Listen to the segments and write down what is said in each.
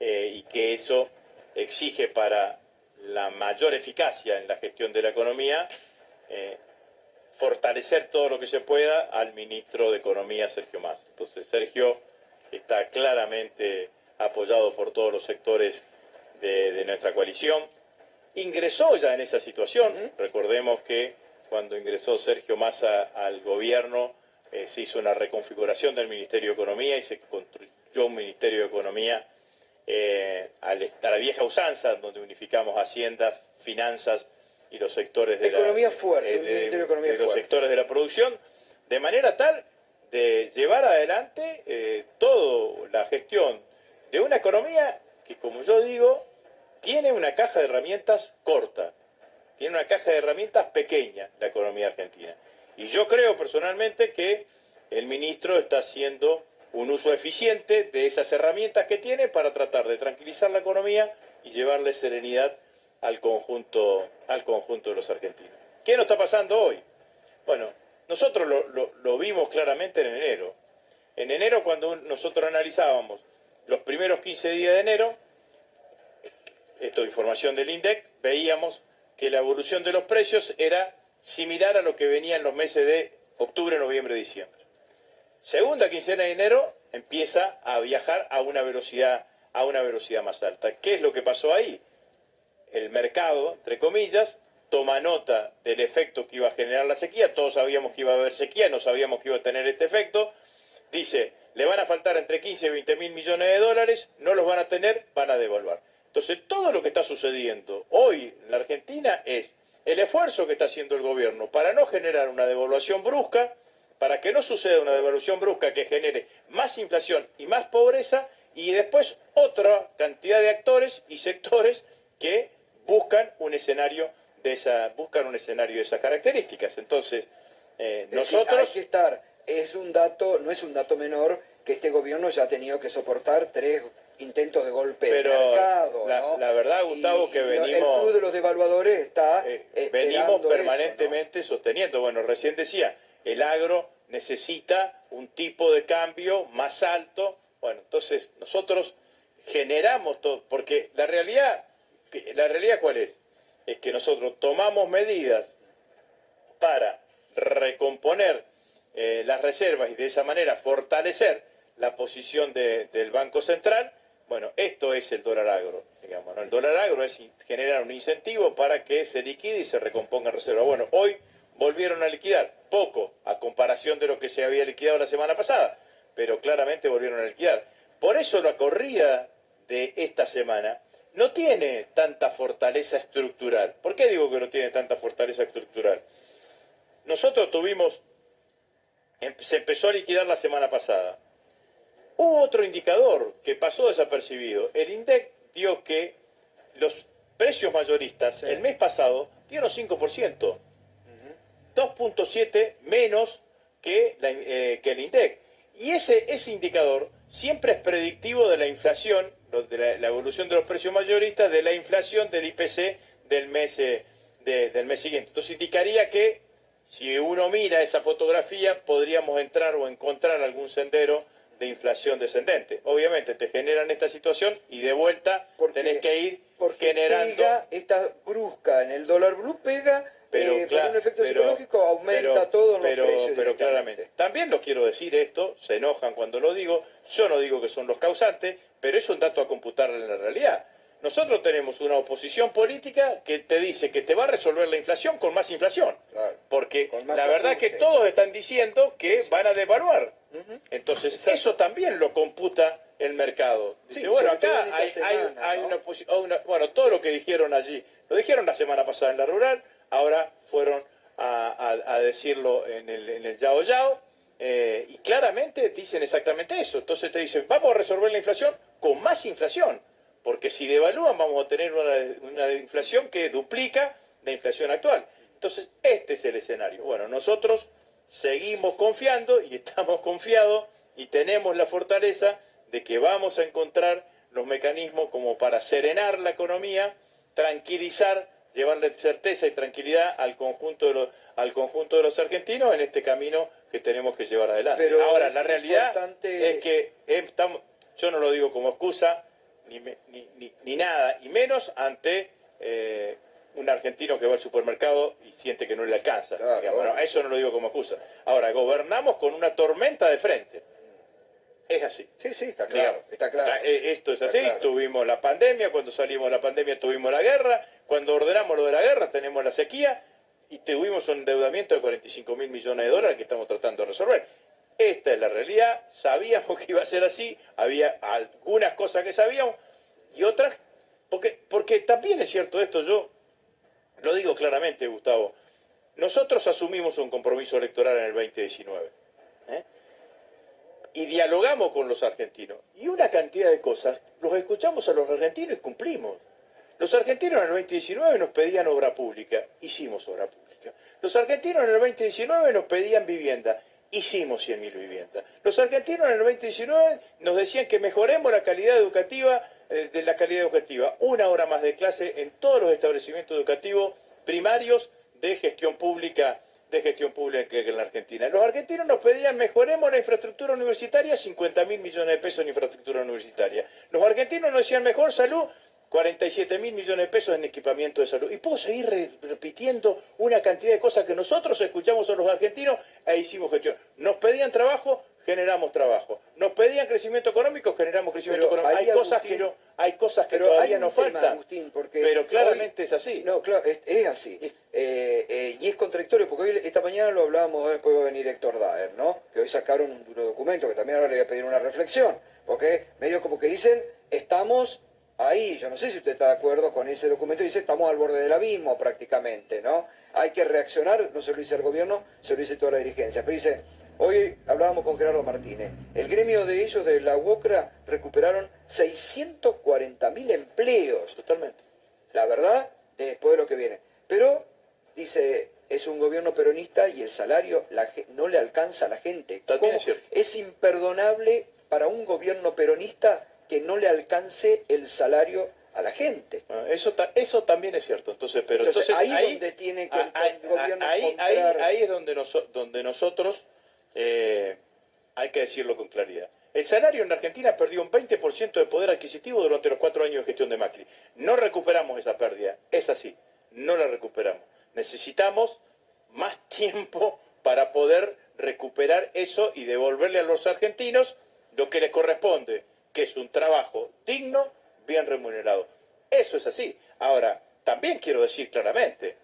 y que eso exige para la mayor eficacia en la gestión de la economía, fortalecer todo lo que se pueda al ministro de Economía, Sergio Massa. Entonces Sergio está claramente apoyado por todos los sectores de nuestra coalición. Ingresó ya en esa situación. Recordemos que cuando ingresó Sergio Massa al gobierno se hizo una reconfiguración del Ministerio de Economía y se construyó un Ministerio de Economía a la vieja usanza, donde unificamos Hacienda, Finanzas y los sectores de Economía fuerte, un Ministerio de Economía fuerte. Los sectores de la producción, de manera tal de llevar adelante toda la gestión de una economía que, como yo digo, tiene una caja de herramientas corta, tiene una caja de herramientas pequeña la economía argentina. Y yo creo personalmente que el ministro está haciendo un uso eficiente de esas herramientas que tiene para tratar de tranquilizar la economía y llevarle serenidad al conjunto de los argentinos. ¿Qué nos está pasando hoy? Bueno, nosotros lo vimos claramente en enero. En enero, cuando nosotros analizábamos los primeros 15 días de enero, esto es información del INDEC, veíamos que la evolución de los precios era similar a lo que venía en los meses de octubre, noviembre, diciembre. Segunda quincena de enero empieza a viajar a una velocidad más alta. ¿Qué es lo que pasó ahí? El mercado, entre comillas, toma nota del efecto que iba a generar la sequía. Todos sabíamos que iba a haber sequía, no sabíamos que iba a tener este efecto. Dice, le van a faltar entre 15 y 20 mil millones de dólares, no los van a tener, van a devaluar. Entonces, todo lo que está sucediendo hoy en la Argentina es el esfuerzo que está haciendo el gobierno para no generar una devaluación brusca, para que no suceda una devaluación brusca que genere más inflación y más pobreza, y después otra cantidad de actores y sectores que buscan un escenario de esas características. Entonces, nosotros... Hay que estar, no es un dato menor que este gobierno ya ha tenido que soportar 3 intentos de golpe de mercado, ¿no? La verdad, Gustavo, que venimos... El club de los devaluadores está venimos permanentemente eso, ¿no? sosteniendo. Bueno, recién decía, el agro necesita un tipo de cambio más alto. Bueno, entonces nosotros generamos todo, porque la realidad ¿cuál es? Es que nosotros tomamos medidas para recomponer las reservas y de esa manera fortalecer la posición del Banco Central. Bueno, esto es el dólar agro, digamos, ¿no? El dólar agro es generar un incentivo para que se liquide y se recomponga reserva. Bueno, hoy volvieron a liquidar, poco a comparación de lo que se había liquidado la semana pasada, pero claramente volvieron a liquidar. Por eso la corrida de esta semana no tiene tanta fortaleza estructural. ¿Por qué digo que no tiene tanta fortaleza estructural? Nosotros se empezó a liquidar la semana pasada. Hubo otro indicador que pasó desapercibido. El INDEC dio que los precios mayoristas el mes pasado dieron 5%. 2.7 menos que el INDEC. Y ese indicador siempre es predictivo de la inflación, de la evolución de los precios mayoristas, de la inflación del IPC del mes siguiente. Entonces indicaría que si uno mira esa fotografía podríamos entrar o encontrar algún sendero de inflación descendente. Obviamente te generan esta situación y de vuelta tenés que ir generando... Pega esta brusca en el dólar blue, pega... Pero por un efecto psicológico aumenta todo los precios. Pero claramente. También lo quiero decir esto, se enojan cuando lo digo, yo no digo que son los causantes, pero es un dato a computar en la realidad. Nosotros tenemos una oposición política que te dice que te va a resolver la inflación con más inflación. Claro, porque la verdad es que todos están diciendo que van a devaluar. Entonces, eso también lo computa el mercado. Dice, bueno, acá hay una bueno, todo lo que dijeron allí, lo dijeron la semana pasada en la rural, ahora fueron a decirlo en el Yao Yao, y claramente dicen exactamente eso. Entonces te dicen, vamos a resolver la inflación con más inflación, porque si devalúan vamos a tener una inflación que duplica la inflación actual. Entonces este es el escenario. Bueno, nosotros seguimos confiando y estamos confiados y tenemos la fortaleza de que vamos a encontrar los mecanismos como para serenar la economía, tranquilizar, llevarle certeza y tranquilidad al conjunto de los argentinos en este camino que tenemos que llevar adelante. Pero ahora, la realidad es que yo no lo digo como excusa, ni nada, y menos ante un argentino que va al supermercado y siente que no le alcanza. Claro, Digamos, ¿no? Eso no lo digo como excusa. Ahora, gobernamos con una tormenta de frente. Es así. Sí, sí, está claro, Digamos, está claro. Esto es Está así, claro. tuvimos la pandemia, cuando salimos de la pandemia tuvimos la guerra, cuando ordenamos lo de la guerra tenemos la sequía y tuvimos un endeudamiento de 45.000 millones de dólares que estamos tratando de resolver. Esta es la realidad, sabíamos que iba a ser así, había algunas cosas que sabíamos y otras, porque también es cierto esto, yo lo digo claramente, Gustavo, nosotros asumimos un compromiso electoral en el 2019. ¿eh? Y dialogamos con los argentinos. Y una cantidad de cosas, los escuchamos a los argentinos y cumplimos. Los argentinos en el 2019 nos pedían obra pública, hicimos obra pública. Los argentinos en el 2019 nos pedían vivienda, hicimos 100.000 viviendas. Los argentinos en el 2019 nos decían que mejoremos la calidad educativa, una hora más de clase en todos los establecimientos educativos primarios de gestión pública en la Argentina. Los argentinos nos pedían mejoremos la infraestructura universitaria, 50.000 millones de pesos en infraestructura universitaria. Los argentinos nos decían mejor salud, 47.000 millones de pesos en equipamiento de salud. Y puedo seguir repitiendo una cantidad de cosas que nosotros escuchamos a los argentinos e hicimos gestión. Nos pedían trabajo, generamos trabajo. Nos pedían crecimiento económico, generamos crecimiento económico. Hay cosas que todavía nos faltan, Agustín, porque pero claramente hoy, es así. No, claro, es así. Y es contradictorio, porque hoy, esta mañana lo hablábamos, después va a venir Héctor Daer, ¿no? Que hoy sacaron un duro documento, que también ahora le voy a pedir una reflexión, porque medio como que dicen, estamos ahí, yo no sé si usted está de acuerdo con ese documento, dice, estamos al borde del abismo prácticamente, ¿no? Hay que reaccionar, no se lo dice el gobierno, se lo dice toda la dirigencia, pero dice, hoy hablábamos con Gerardo Martínez, el gremio de ellos, de la UOCRA, recuperaron 640.000 empleos. Totalmente. La verdad, después de lo que viene. Pero, dice, es un gobierno peronista y el salario no le alcanza a la gente. También es cierto. Es imperdonable para un gobierno peronista que no le alcance el salario a la gente. Eso también es cierto. Entonces ahí es donde tiene que el gobierno ahí es donde nosotros hay que decirlo con claridad. El salario en Argentina perdió un 20% de poder adquisitivo durante los 4 años de gestión de Macri. No recuperamos esa pérdida, es así, no la recuperamos. Necesitamos más tiempo para poder recuperar eso y devolverle a los argentinos lo que les corresponde, que es un trabajo digno, bien remunerado. Eso es así. Ahora, también quiero decir claramente,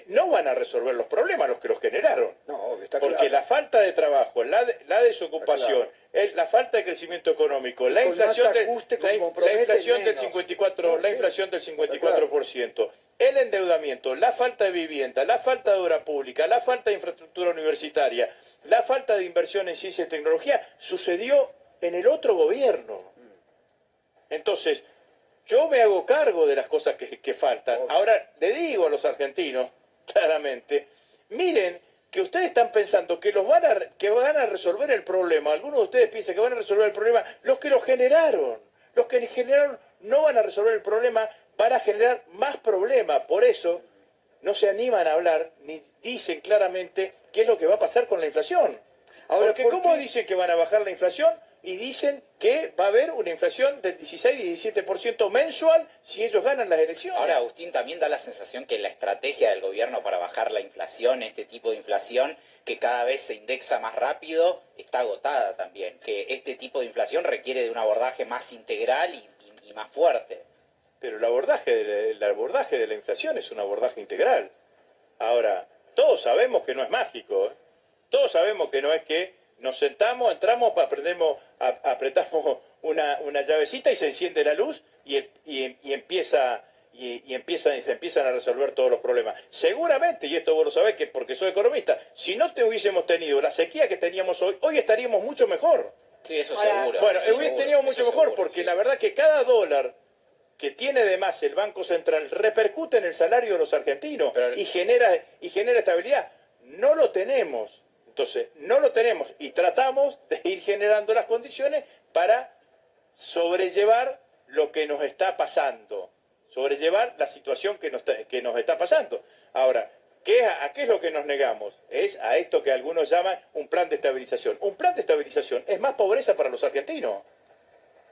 no van a resolver los problemas los que los generaron. No, está porque claro. La falta de trabajo, la desocupación, la falta de crecimiento económico, la inflación del 54%, el endeudamiento, la falta de vivienda, la falta de obra pública, la falta de infraestructura universitaria, la falta de inversión en ciencia y tecnología, sucedió en el otro gobierno. Entonces, yo me hago cargo de las cosas que faltan. Ahora, le digo a los argentinos, claramente, miren que ustedes están pensando que van a resolver el problema. Algunos de ustedes piensan que van a resolver el problema. Los que lo generaron. Los que generaron no van a resolver el problema, van a generar más problemas. Por eso no se animan a hablar ni dicen claramente qué es lo que va a pasar con la inflación. Ahora, porque ¿cómo dicen que van a bajar la inflación? Y dicen que va a haber una inflación del 16-17% mensual si ellos ganan las elecciones. Ahora, Agustín, también da la sensación que la estrategia del gobierno para bajar la inflación, este tipo de inflación que cada vez se indexa más rápido, está agotada también. Que este tipo de inflación requiere de un abordaje más integral y más fuerte. Pero el abordaje de la inflación es un abordaje integral. Ahora, todos sabemos que no es mágico, ¿eh? Todos sabemos que no es que nos sentamos, entramos, apretamos una llavecita y se enciende la luz y se empiezan a resolver todos los problemas. Seguramente, y esto vos lo sabés que porque soy economista, si no hubiésemos tenido la sequía que teníamos hoy estaríamos mucho mejor. Sí, eso seguro. Bueno, estaríamos mucho mejor porque sí. La verdad que cada dólar que tiene de más el Banco Central repercute en el salario de los argentinos y genera estabilidad. No lo tenemos. Entonces, no lo tenemos y tratamos de ir generando las condiciones para sobrellevar lo que nos está pasando, sobrellevar la situación que nos está pasando. Ahora, ¿a qué es lo que nos negamos? Es a esto que algunos llaman un plan de estabilización. Un plan de estabilización es más pobreza para los argentinos.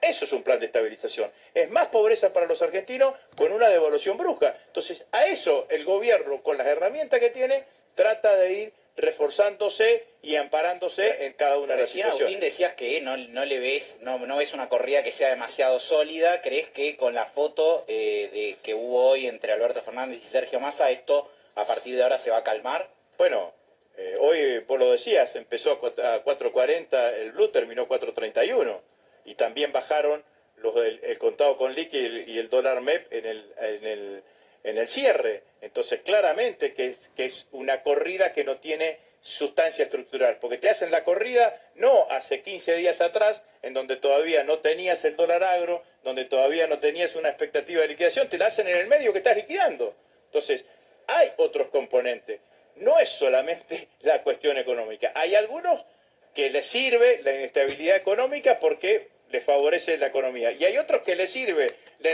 Eso es un plan de estabilización. Es más pobreza para los argentinos con una devaluación brusca. Entonces, a eso el gobierno, con las herramientas que tiene, trata de ir reforzándose y amparándose en cada una de las Recién, situaciones. Agustín, decías que no ves una corrida que sea demasiado sólida. ¿Crees que con la foto que hubo hoy entre Alberto Fernández y Sergio Massa, esto a partir de ahora se va a calmar? Bueno, hoy, vos lo decías, empezó a 4.40 el blue, terminó 4.31. Y también bajaron el contado con liqui y el dólar MEP en el cierre. Entonces, claramente que es una corrida que no tiene sustancia estructural, porque te hacen la corrida no hace 15 días atrás, en donde todavía no tenías el dólar agro, donde todavía no tenías una expectativa de liquidación, te la hacen en el medio que estás liquidando. Entonces, hay otros componentes. No es solamente la cuestión económica. Hay algunos que les sirve la inestabilidad económica porque les favorece la economía. Y hay otros que les sirve la